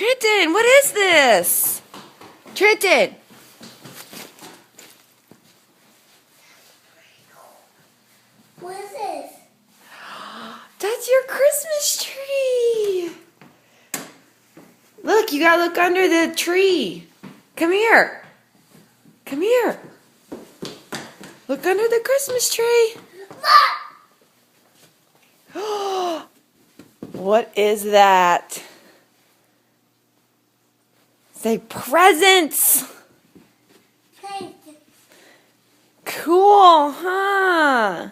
Trenton, what is this? Trenton. What is this? That's your Christmas tree. Look, you gotta look under the tree. Come here. Come here. Look under the Christmas tree. Look! What is that? Say presents. Hey, Cool, huh?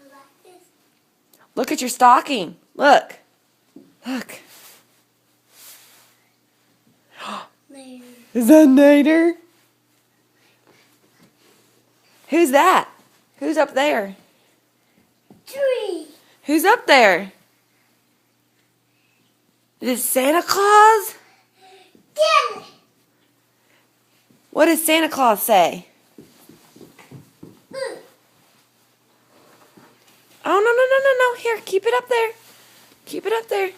you like this? Look at your stocking. Look. Look. Later. Is that Nader? Who's that? Who's up there? Tree. Who's up there? Is it Santa Claus? Damn it. What does Santa Claus say? Oh, no, no, no, no, no. Here, keep it up there. Keep it up there.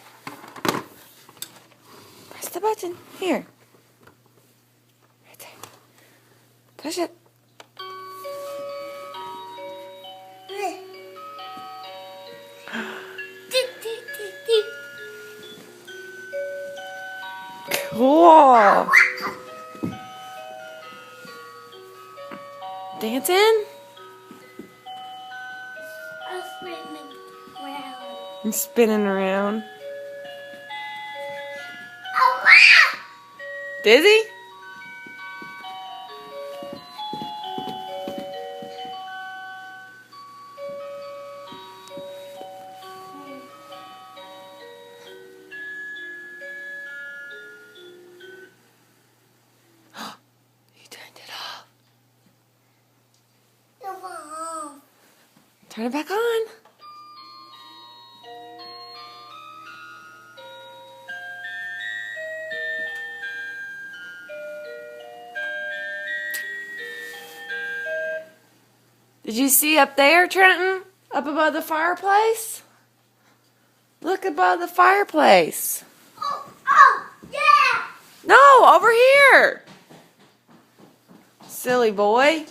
Press the button. Here. Right there. Push it. Cool. Dancing? I'm spinning around. I'm spinning around. Oh, wow! Dizzy? You turned it off. Turn it back on. Did you see up there, Trenton? Up above the fireplace? Look above the fireplace. Oh, yeah! No, over here. Silly boy.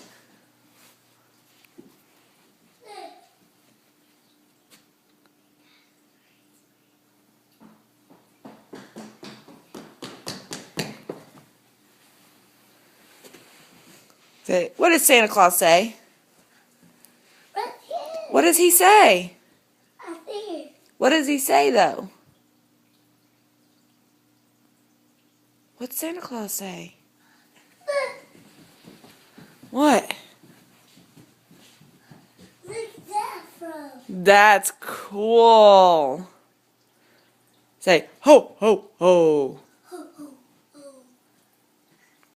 Say, what does Santa Claus say? What does he say? I see. What does he say, though? What's Santa Claus say? What? Where's that from? That's cool. Say, ho, ho, ho.